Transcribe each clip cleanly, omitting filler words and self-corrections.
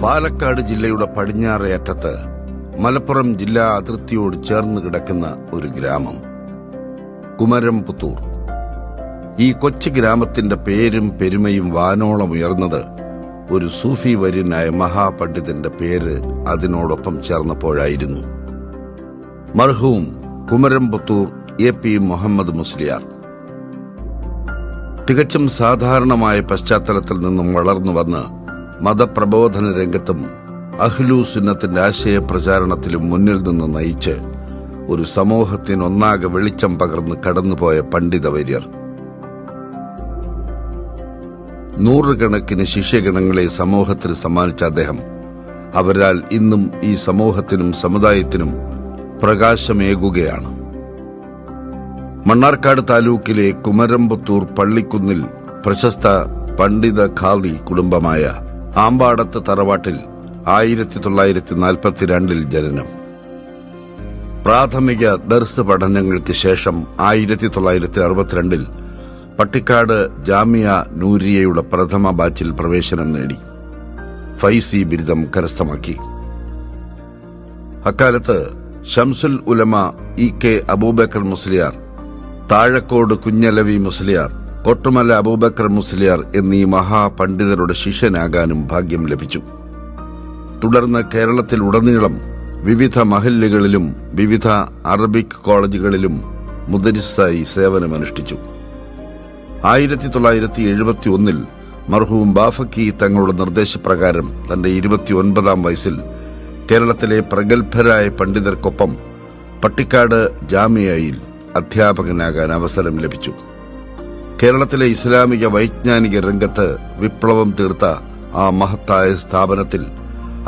പാലക്കാട് ജില്ലയുടെ പടിഞ്ഞാറേ അറ്റത്ത് മലപ്പുറം ജില്ലാ അതിർത്തിയോട് ചേർന്ന് കിടക്കുന്ന ഒരു ഗ്രാമം കുമരംപുത്തൂർ. ഈ കൊച്ചു ഗ്രാമത്തിന്റെ പേരും പെരുമയും വാനോളം ഉയർന്നത് ഒരു സൂഫി വര്യനായ മഹാപണ്ഡിതന്റെ പേര് അതിനോടൊപ്പം ചേർന്നപ്പോഴായിരുന്നു. മർഹൂം കുമരംപുത്തൂർ എ പി മുഹമ്മദ് മുസ്ലിയാർ. തികച്ചും സാധാരണമായ പശ്ചാത്തലത്തിൽ നിന്നും വളർന്നുവന്ന് മതപ്രബോധന രംഗത്തും അഹ്ലു സുന്നത്തിന്റെ ആശയ പ്രചാരണത്തിലും മുന്നിൽ നിന്ന് നയിച്ച് ഒരു സമൂഹത്തിനൊന്നാകെ വെളിച്ചം പകർന്ന് കടന്നുപോയ പണ്ഡിതവര്യർ. നൂറുകണക്കിന് ശിഷ്യഗണങ്ങളെ സമൂഹത്തിന് സമ്മാനിച്ച അദ്ദേഹം അവരാൽ ഇന്നും ഈ സമൂഹത്തിനും സമുദായത്തിനും പ്രകാശമേകുകയാണ്. മണ്ണാർക്കാട് താലൂക്കിലെ കുമരംപുത്തൂർ പള്ളിക്കുന്നിൽ പ്രശസ്ത പണ്ഡിത ഖാദി കുടുംബമായ ആമ്പാടത്ത് തറവാട്ടിൽ 1942 ജനനം. പ്രാഥമിക ദർസ് പഠനങ്ങൾക്ക് ശേഷം 1962 പട്ടിക്കാട് ജാമിയ നൂരിയയുടെ പ്രഥമ ബാച്ചിൽ പ്രവേശനം നേടി ഫൈസി ബിരുദം കരസ്ഥമാക്കി. അക്കാലത്ത് ഷംസുൽ ഉലമ ഇ കെ അബൂബക്കർ മുസ്ലിയാർ, താഴക്കോട് കുഞ്ഞലവി മുസ്ലിയാർ, കൊട്ടുമല അബൂബക്കർ മുസ്ലിയാർ എന്നീ മഹാപണ്ഡിതരുടെ ശിഷ്യനാകാനും ഭാഗ്യം ലഭിച്ചു. തുടർന്ന് കേരളത്തിലുടനീളം വിവിധ മഹല്ലുകളിലും വിവിധ അറബിക് കോളേജുകളിലും മുദരിസായി സേവനമനുഷ്ഠിച്ചു. 1971 മർഹൂം ബാഫക്കി തങ്ങളുടെ നിർദ്ദേശപ്രകാരം തന്റെ 29ാം വയസ്സിൽ കേരളത്തിലെ പ്രഗത്ഭരായ പണ്ഡിതർക്കൊപ്പം പട്ടിക്കാട് ജാമിയയിൽ അധ്യാപകനാകാൻ അവസരം ലഭിച്ചു. കേരളത്തിലെ ഇസ്ലാമിക വൈജ്ഞാനിക രംഗത്ത് വിപ്ലവം തീർത്ത ആ മഹത്തായ സ്ഥാപനത്തിൽ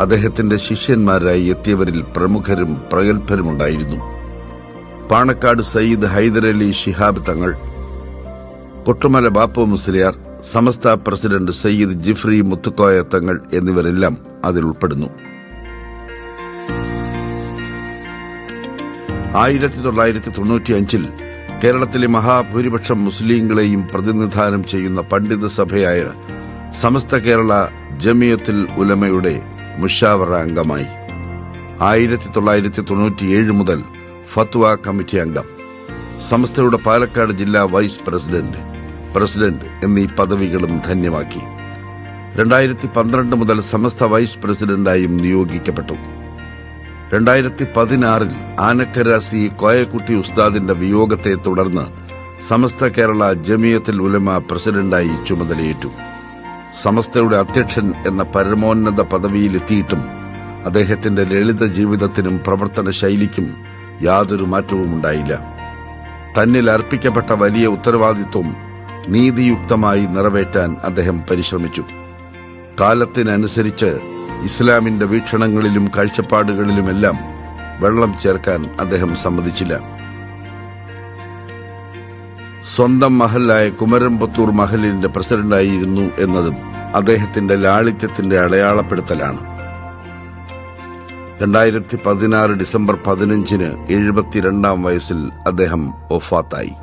അദ്ദേഹത്തിന്റെ ശിഷ്യന്മാരായി എത്തിയവരിൽ പ്രമുഖരും പ്രഗത്ഭരുമുണ്ടായിരുന്നു. പാണക്കാട് സയ്യിദ് ഹൈദരലി ശിഹാബ് തങ്ങൾ, കൊട്ടുമല ബാപ്പു മുസ്ലിയാർ, സമസ്ത പ്രസിഡന്റ് സയ്യിദ് ജിഫ്രി മുത്തുക്കോയ തങ്ങൾ എന്നിവരെല്ലാം അതിലുൾപ്പെടുന്നു. 1995 കേരളത്തിലെ മഹാഭൂരിപക്ഷം മുസ്ലിങ്ങളെയും പ്രതിനിധാനം ചെയ്യുന്ന പണ്ഡിത സഭയായ സമസ്ത കേരള ജമിയത്തുൽ ഉലമയുടെ മുഷാവറ അംഗമായി. 1997 മുതൽ ഫത്വ കമ്മിറ്റി അംഗം, സമസ്തയുടെ പാലക്കാട് ജില്ലാ വൈസ് പ്രസിഡന്റ് എന്നീ പദവികളും ധന്യമാക്കി. 2012 മുതൽ സമസ്ത വൈസ് പ്രസിഡന്റായും നിയോഗിക്കപ്പെട്ടു. 2016 ആനക്കര സി കോയക്കുട്ടി ഉസ്താദിന്റെ വിയോഗത്തെ തുടർന്ന് സമസ്ത കേരള ജമിയത്തുൽ ഉലമ പ്രസിഡന്റായി ചുമതലയേറ്റു. സമസ്തയുടെ അധ്യക്ഷൻ എന്ന പരമോന്നത പദവിയിലെത്തിയിട്ടും അദ്ദേഹത്തിന്റെ ലളിത ജീവിതത്തിനും പ്രവർത്തന ശൈലിക്കും യാതൊരു മാറ്റവുമുണ്ടായില്ല. തന്നിൽ അർപ്പിക്കപ്പെട്ട വലിയ ഉത്തരവാദിത്വം നീതിയുക്തമായി നിറവേറ്റാൻ അദ്ദേഹം പരിശ്രമിച്ചു. കാലത്തിനനുസരിച്ച് ഇസ്ലാമിന്റെ വീക്ഷണങ്ങളിലും കാഴ്ചപ്പാടുകളിലുമെല്ലാം വെള്ളം ചേർക്കാൻ അദ്ദേഹം സമ്മതിച്ചില്ല. സ്വന്തം മഹലായ കുമരംപുത്തൂർ മഹലിന്റെ പ്രസിഡന്റായിരുന്നു എന്നതും അദ്ദേഹത്തിന്റെ ലാളിത്യത്തിന്റെ അടയാളപ്പെടുത്തലാണ്. 2016 ഡിസംബർ 15 72ാം വയസ്സിൽ അദ്ദേഹം വഫാത്തായി.